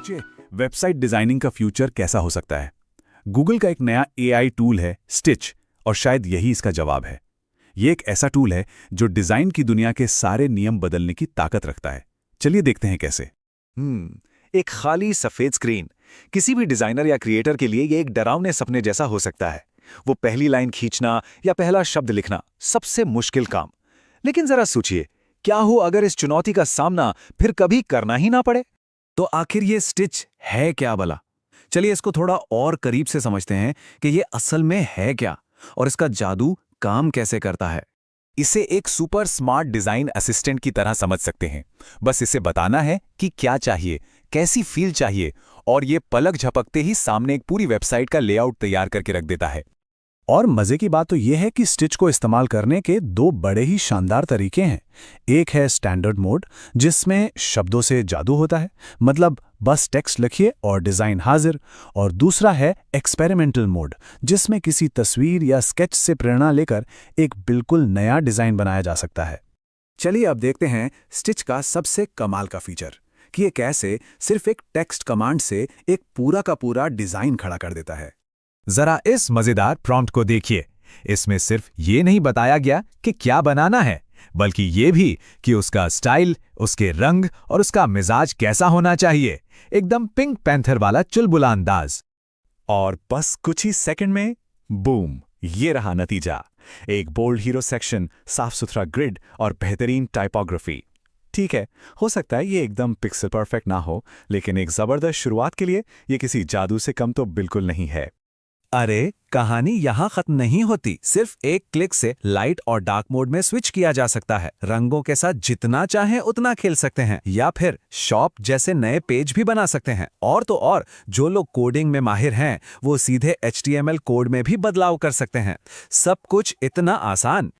सोचिए website designing का future कैसा हो सकता है। गूगल का एक नया एआई टूल है स्टिच, और शायद यही इसका जवाब है। ये एक ऐसा टूल है जो डिजाइन की दुनिया के सारे नियम बदलने की ताकत रखता है। चलिए देखते हैं कैसे। एक खाली सफेद स्क्रीन किसी भी डिजाइनर या क्रिएटर के लिए ये एक डरावने सपने जैसा हो सकता है। वो पहली लाइन खींचना या पहला शब्द लिखना सबसे मुश्किल काम। लेकिन जरा सोचिए, क्या हो अगर इस चुनौती का सामना फिर कभी करना ही ना पड़े? तो आखिर ये स्टिच है क्या भला? चलिए इसको थोड़ा और करीब से समझते हैं कि ये असल में है क्या और इसका जादू काम कैसे करता है। इसे एक सुपर स्मार्ट डिजाइन असिस्टेंट की तरह समझ सकते हैं। बस इसे बताना है कि क्या चाहिए, कैसी फील चाहिए, और ये पलक झपकते ही सामने एक पूरी वेबसाइट का लेआउट तैयार करके रख देता है। और मजे की बात तो यह है कि स्टिच को इस्तेमाल करने के दो बड़े ही शानदार तरीके हैं। एक है स्टैंडर्ड मोड, जिसमें शब्दों से जादू होता है, मतलब बस टेक्स्ट लिखिए और डिजाइन हाजिर। और दूसरा है एक्सपेरिमेंटल मोड, जिसमें किसी तस्वीर या स्केच से प्रेरणा लेकर एक बिल्कुल नया डिजाइन बनाया जा सकता है। चलिए अब देखते हैं स्टिच का सबसे कमाल का फीचर कि ये कैसे सिर्फ एक टेक्स्ट कमांड से एक पूरा का पूरा डिजाइन खड़ा कर देता है। जरा इस मजेदार प्रॉम्प्ट को देखिए। इसमें सिर्फ ये नहीं बताया गया कि क्या बनाना है, बल्कि ये भी कि उसका स्टाइल, उसके रंग और उसका मिजाज कैसा होना चाहिए। एकदम पिंक पैंथर वाला चुलबुला अंदाज। और बस कुछ ही सेकंड में बूम, ये रहा नतीजा। एक बोल्ड हीरो सेक्शन, साफ सुथरा ग्रिड और बेहतरीन टाइपोग्राफी। ठीक है, हो सकता है ये एकदम पिक्सल परफेक्ट ना हो, लेकिन एक जबरदस्त शुरुआत के लिए ये किसी जादू से कम तो बिल्कुल नहीं है। अरे कहानी यहाँ खत्म नहीं होती। सिर्फ एक क्लिक से लाइट और डार्क मोड में स्विच किया जा सकता है। रंगों के साथ जितना चाहें उतना खेल सकते हैं, या फिर शॉप जैसे नए पेज भी बना सकते हैं। और तो और, जो लोग कोडिंग में माहिर हैं वो सीधे HTML कोड में भी बदलाव कर सकते हैं। सब कुछ इतना आसान।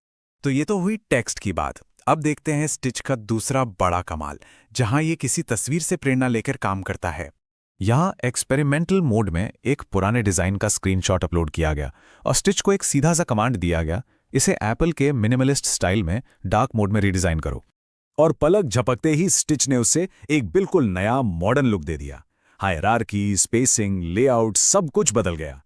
तो ये तो हुई टेक्स्ट की बात। अब देखते हैं स्टिच का दूसरा बड़ा कमाल, जहां ये किसी तस्वीर से प्रेरणा लेकर काम करता है। यहाँ एक्सपेरिमेंटल मोड में एक पुराने डिजाइन का स्क्रीनशॉट अपलोड किया गया और स्टिच को एक सीधा सा कमांड दिया गया, इसे एप्पल के मिनिमलिस्ट स्टाइल में डार्क मोड में रीडिजाइन करो। और पलक झपकते ही स्टिच ने उसे एक बिल्कुल नया मॉडर्न लुक दे दिया। हायरार्की, स्पेसिंग, लेआउट सब कुछ बदल गया।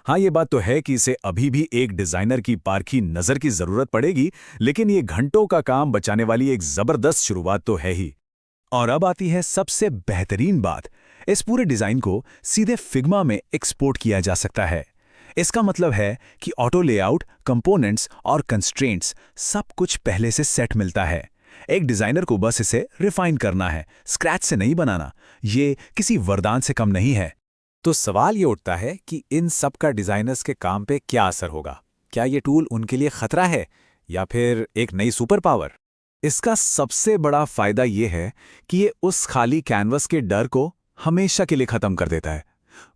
हाँ, ये बात तो है कि इसे अभी भी एक डिजाइनर की पारखी नजर की जरूरत पड़ेगी, लेकिन ये घंटों का काम बचाने वाली एक जबरदस्त शुरुआत तो है ही। और अब आती है सबसे बेहतरीन बात। इस पूरे डिजाइन को सीधे फिग्मा में एक्सपोर्ट किया जा सकता है। इसका मतलब है कि ऑटो लेआउट, कंपोनेंट्स और कंस्ट्रेंट्स सब कुछ पहले से सेट मिलता है। एक डिजाइनर को बस इसे रिफाइन करना है, स्क्रैच से नहीं बनाना। ये किसी वरदान से कम नहीं है। तो सवाल ये उठता है कि इन सब का डिजाइनर्स के काम पे क्या असर होगा? क्या ये टूल उनके लिए खतरा है या फिर एक नई सुपर पावर? इसका सबसे बड़ा फायदा ये है कि ये उस खाली कैनवस के डर को हमेशा के लिए खत्म कर देता है।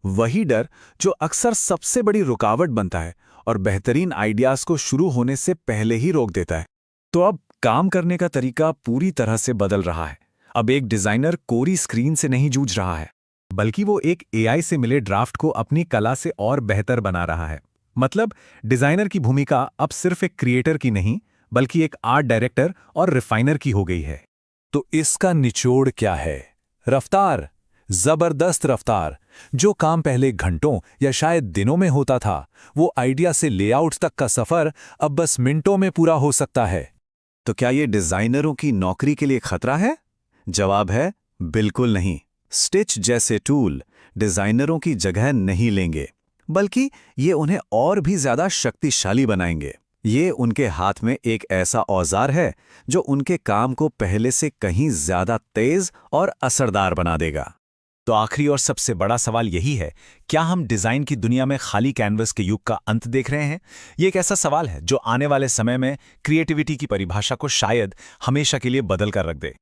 वही डर जो अक्सर सबसे बड़ी रुकावट बनता है और बेहतरीन आइडियाज को शुरू होने से पहले ही रोक देता है। तो अब काम करने का तरीका पूरी तरह से बदल रहा है। अब एक डिजाइनर कोरी स्क्रीन से नहीं जूझ रहा है, बल्कि वो एक AI से मिले ड्राफ्ट को अपनी कला से और बेहतर बना रहा है। मतलब डिजाइनर की भूमिका अब सिर्फ एक क्रिएटर की नहीं, बल्कि एक आर्ट डायरेक्टर और रिफाइनर की हो गई है। तो इसका निचोड़ क्या है? रफ्तार, जबरदस्त रफ्तार। जो काम पहले घंटों या शायद दिनों में होता था, वो आइडिया से लेआउट तक का सफर अब बस मिनटों में पूरा हो सकता है। तो क्या ये डिजाइनरों की नौकरी के लिए खतरा है? जवाब है बिल्कुल नहीं। स्टिच जैसे टूल डिजाइनरों की जगह नहीं लेंगे, बल्कि ये उन्हें और भी ज्यादा शक्तिशाली बनाएंगे। ये उनके हाथ में एक ऐसा औजार है जो उनके काम को पहले से कहीं ज्यादा तेज और असरदार बना देगा। तो आखिरी और सबसे बड़ा सवाल यही है, क्या हम डिजाइन की दुनिया में खाली कैनवस के युग का अंत देख रहे हैं? ये एक ऐसा सवाल है जो आने वाले समय में क्रिएटिविटी की परिभाषा को शायद हमेशा के लिए बदल कर रख दे।